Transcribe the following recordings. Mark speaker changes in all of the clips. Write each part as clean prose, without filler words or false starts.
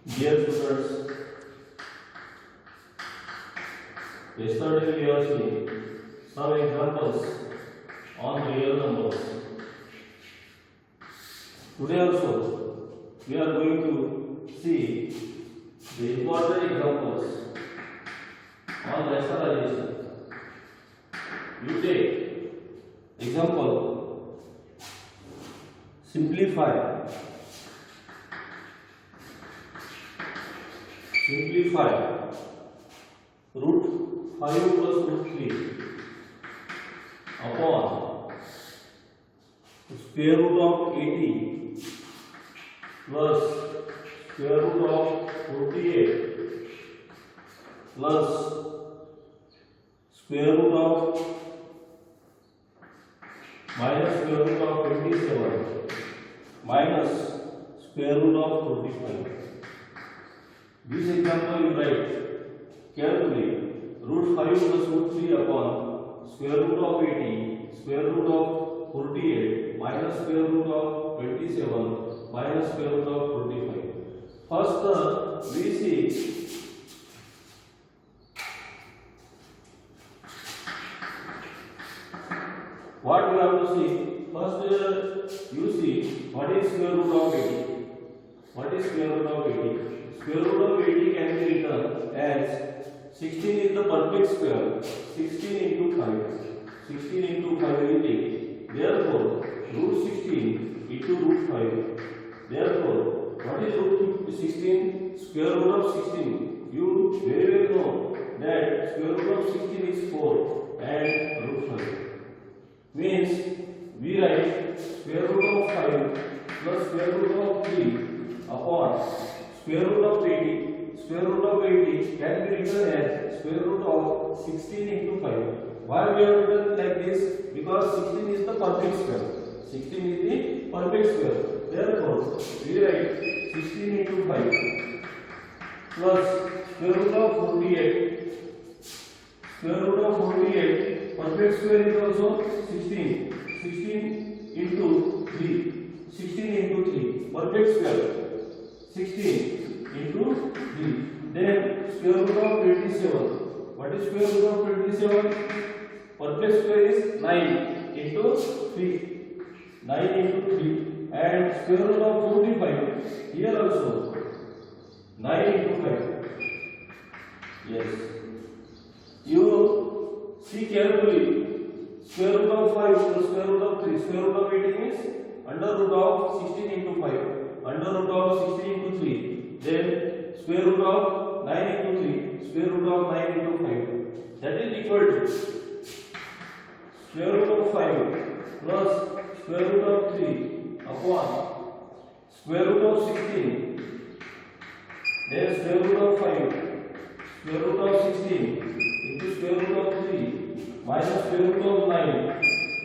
Speaker 1: Dear students, yesterday we have seen some examples on real numbers. Today also we are going to see the important examples on rationalization. You take example, simplify root 5 plus root 3 upon square root of 80 plus square root of 48 plus square root of minus square root of 27 minus square root of 45. This example you write carefully. Root 5 plus root 3 upon square root of 80, square root of 48, minus square root of 27, minus square root of 45. First, we see what we have to see. First, you see what is square root of 80. What is square root of 80? Square root of 80 can be written as 16 is the perfect square. 16 into 5. 16 into 5 is 8. Therefore, root 16 into root 5. Therefore, what is root 16? Square root of 16. You very well know that square root of 16 is 4 and root 5. Means we write square root of 5 plus square root of 3 upon square root of 80. Square root of 80 can be written as square root of 16 into 5. Why we have written like this? Because 16 is the perfect square. 16 is the perfect square. Therefore, we write 16 into 5 plus square root of 48. Square root of 48, perfect square is also 16. 16 into 3. 16 into 3, perfect square. 16 into 3. Then square root of 27. What is square root of 27? Perfect square is 9 into 3. 9 into 3. And square root of 45. Here also 9 into 5. Yes. You see carefully. Square root of 5 plus square root of 3. Square root of 18 is under root of 16 into 5. Under root of 16 into 3, then square root of 9 into 3, square root of 9 into 5. That is equal to square root of 5 plus square root of 3 upon square root of 16, then square root of 5, square root of 16 into square root of 3 minus square root of 9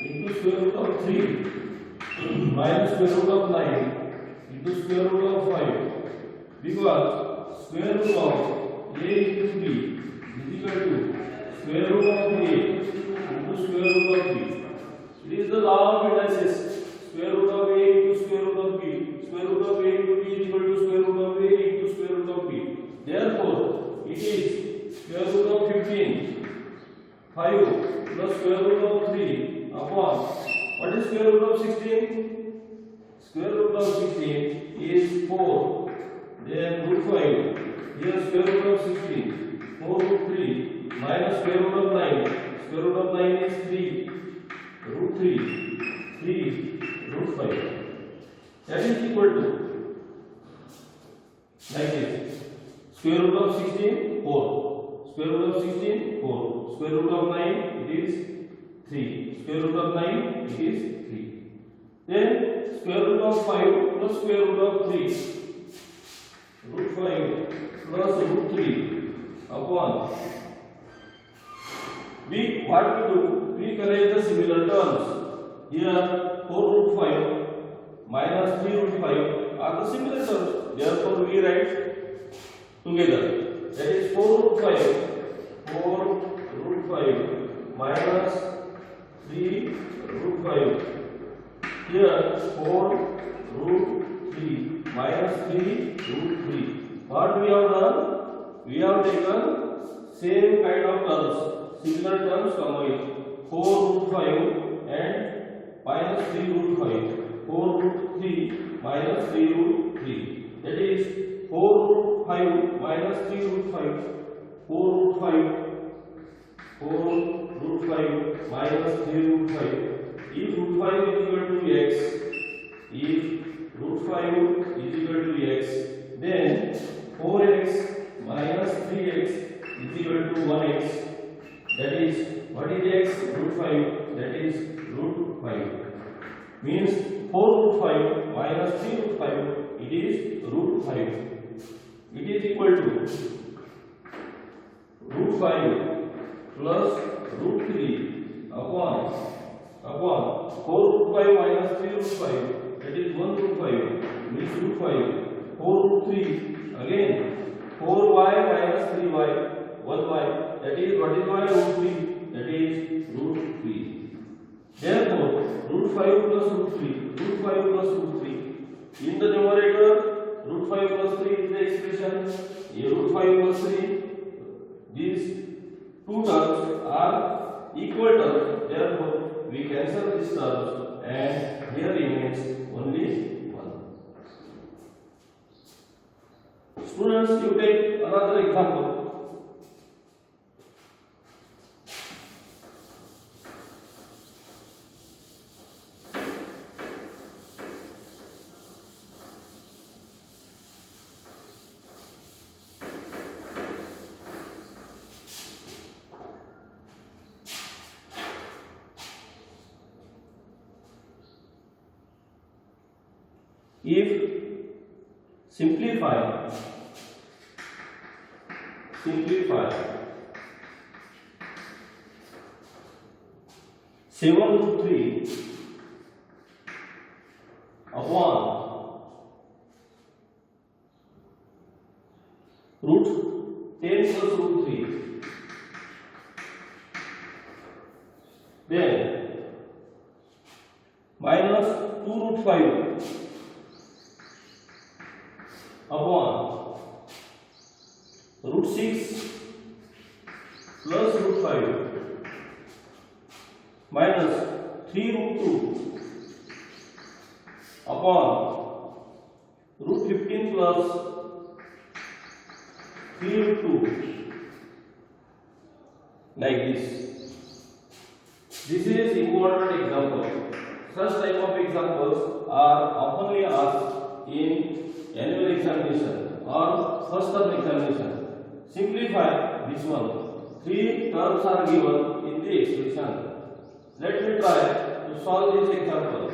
Speaker 1: into square root of 3 minus square root of 9 into square root of 5, because square root of a into b is equal to square root of a into square root of b. It is the law of indices. Square root of a into square root of b. Square root of a into b is equal to square root of a into square root of b. Therefore, it is square root of 15, 5 plus square root of 3 upon what is square root of 16? Square root of 16 is 4, then root 5, here square root of 16, 4 root 3, minus square root of 9, square root of 9 is 3, root 3 root 5. That is equal to, like this, square root of 16, 4, square root of 16, 4, square root of 9, it is 3, square root of 9, it is 3. Then square root of 5 plus square root of 3, root 5 plus root 3 upon, what we do, we collect the similar terms. Here 4 root 5 minus 3 root 5 are the similar terms. Therefore, we write together. That is 4 root 5, 4 root 5 minus 3 root 5. Here 4 root 3 minus 3 root 3 what we have done? We have taken same kind of terms, similar terms combined. 4 root 5 and minus 3 root 5. 4 root 3 minus 3 root 3. That is 4 root 5 minus 3 root 5. 4 root 5. 4 root 5 minus 3 root 5. If root 5 is equal to x, if root 5 is equal to x, then 4x minus 3x is equal to 1x. That is, what is x? Root 5. That is root 5. Means 4 root 5 minus 3 root 5, it is root 5. It is equal to root 5 plus root 3 upon 4 root 5 minus 3 root 5, that is 1 root 5, means root 5. 4 root 3, again 4y minus 3y, 1y, that is what is y? Root 3, that is root 3. Therefore, root 5 plus root 3, root 5 plus root 3. In the numerator, root 5 plus 3 is the expression. Root 5 plus 3, these two terms are equal terms. Therefore, we cancel these terms and here remains only 1. Students, you take another example. If simplify 7 root 3 upon root 10 plus root 3, then minus 2 root 5 upon root 6 plus root 5 minus 3 root 2 upon root 15 plus 3 root 2, like this. This is important example. Such type of examples are oftenly asked in annual examination or first term examination. Simplify this one. 3 terms are given in the expression. Let me try to solve this example.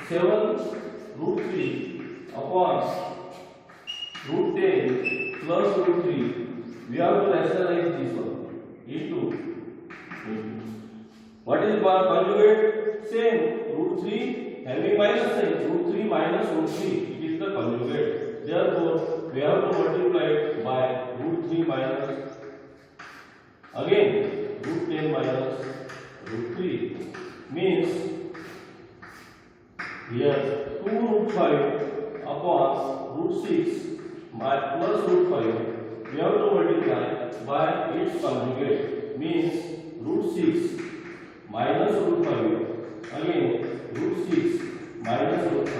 Speaker 1: 7 root 3 upon root 10 plus root 3. We have to rationalize this one into. What is conjugate? Same. Root 3 having minus sign. Root 3 minus root 3. It is the conjugate. Therefore, we have to multiply it by root 3 minus. Again, root 10 minus root 3. Means here 2 root 5 upon root 6 plus root 5. We have to multiply by its conjugate. Means root 6 minus root 5. Again, root 6 minus root 5.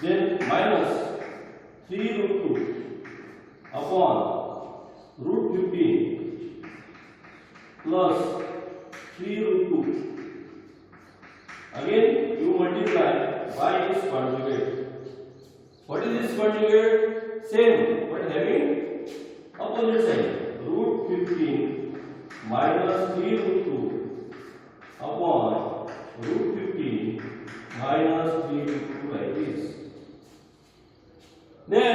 Speaker 1: Then minus 3 root 2 upon root 15 plus 3 root 2. Again, you multiply by its conjugate. What is this conjugate? Same, but having opposite sign. Root 15 minus 3 root 2 upon root 15 minus 3 root 2, like this. Then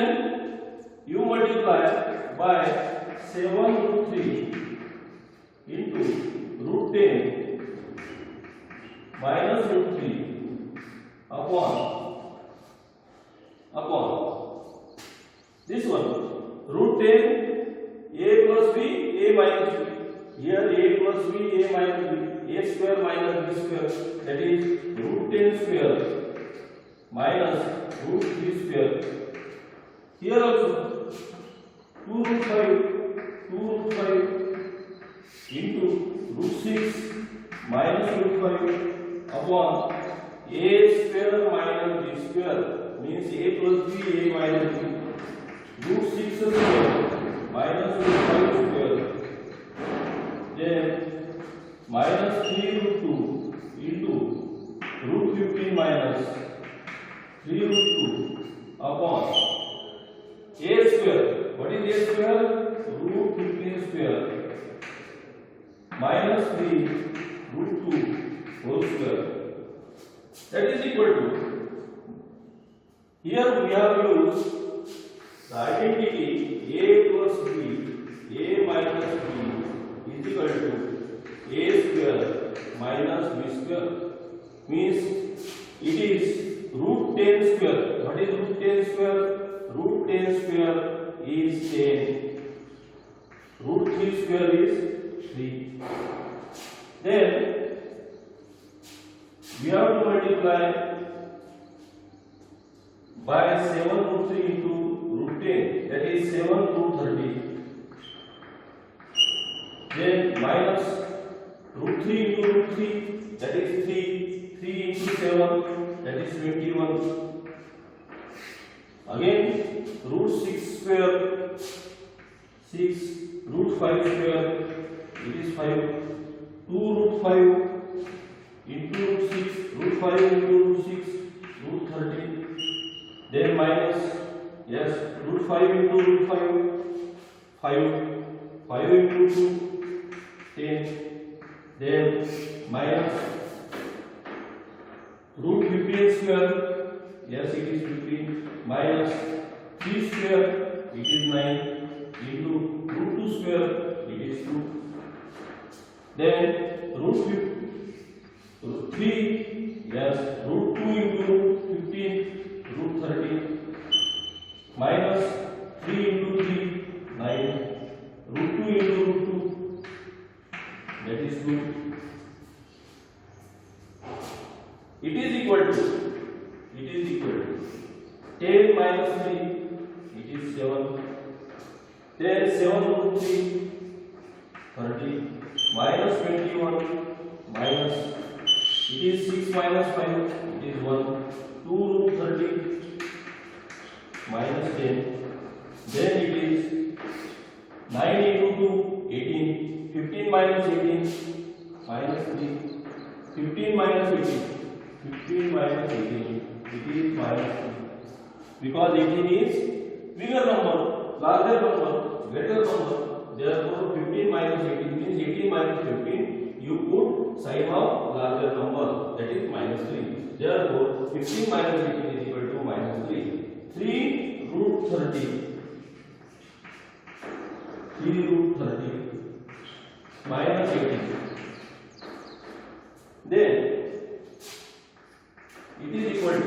Speaker 1: you multiply by 7 root 3 into root 10 minus root 3 upon this one. Root 10 a plus b, a minus b. Here a plus b, a minus b. A square minus b square, that is root 10 square minus root 3 square. Here also 2 root 5 into root 6 minus root 5 upon a square minus b square, means a plus b, a minus b, root 6 square minus root 5 square, then minus 3 root 2 into root 15 minus 3 root 2 upon a square. What is a square? Root 15 square minus 3 root 2 whole square. That is equal to, here we have used the identity a plus b, a minus b is equal to a square minus b square, means it is root 10 square. What is root 10 square? Root 10 square is 10. Root 3 square is 3. Then we have to multiply by 7 root 3 into root 10, that is 7 root 30. Then minus root 3 into root 3, that is 3. 3 into 7, that is 21. Again root 6 square, 6, root 5 square, it is 5. 2 root 5 into root 6, root 5 into root 6, root 30. Then minus, yes, root 5 into root 5, 5 into 2, 10. Then minus root 15 square, yes, it is 15, minus 3 square, it is 9, into root 2 square, it is 2. Then root 3, yes, root 2 into root 15, root 30, minus 3 into 3, 9, root 2 into root 2, that is 2. It is equal to 10 minus 3, it is 7. Then 7 root 3, 30, minus 21, minus, it is 6 minus 5, it is 1. 2 root 30, minus 10. Then it is 9 into 2, 18. 15 minus 18, minus 3. 15 minus 18, 15 minus 18, it is minus 3. Because 18 is bigger number, larger number, greater number. Therefore 15 minus 18 means 18 minus 15, you put sign of larger number, that is minus 3. Therefore 15 minus 18 is equal to minus 3. 3 root 30, 3 root 30 minus 18. Then it is equal to,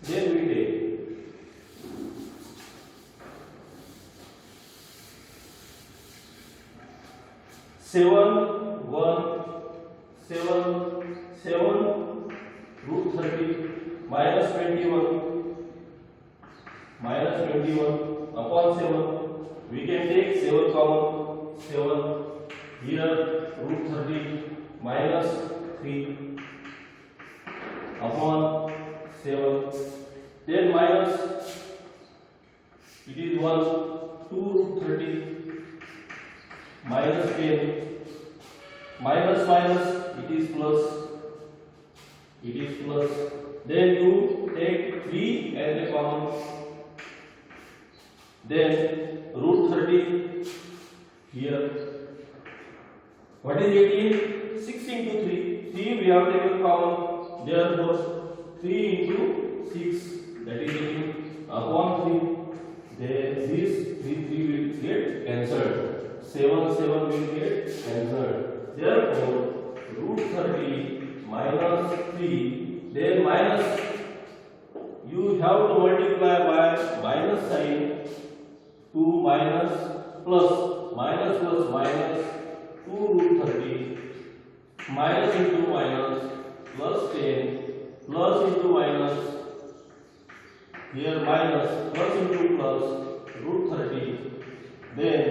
Speaker 1: then we take 7 root 30 minus 21 upon 7. We can take 7 common. 7 here, root 30 minus 3 upon 7. Then minus, it is 1. 2 root 30 minus 10, minus minus, it is plus, then you take 3 as a common, then root 30 here. What is 18? 6 into 3, 3 we have taken common, therefore 3 into 6, that is 18 upon 3, then this 3 will get cancelled. 7 will get cancelled. Therefore, root 30 minus 3, then minus, you have to multiply by minus sign to minus plus, minus 2 root 30, minus into minus plus 10 plus into minus, here minus plus into plus root 30, then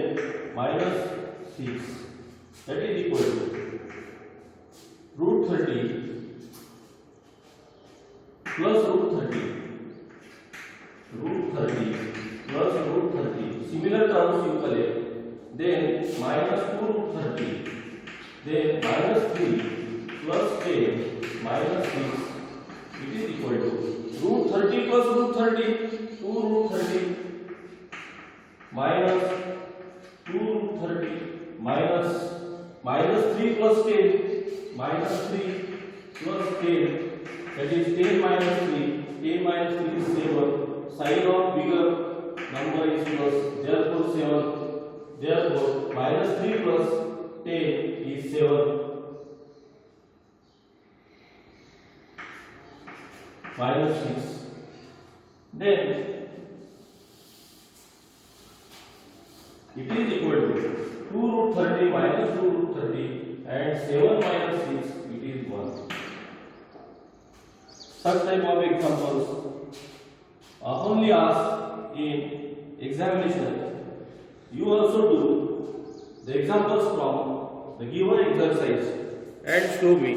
Speaker 1: minus 6, that is equal to root 30 plus root 30 plus root 30, similar terms you collect, then minus 2 root 30, then minus 3 plus 10 minus 6, it is equal to root 30 plus root 30, 2 root 30 minus 2 root 30 minus 3 plus 10 minus 3 plus 10, that is 10 minus 3, 10 minus 3 is 7, sign of bigger number is plus, therefore 7, therefore minus 3 plus 10 is 7, minus 6, then it is equal to 2 root 30 minus 2 root 30 and 7 minus 6, it is 1. Such type of examples only asked in examination. You also do the examples from the given exercise and show me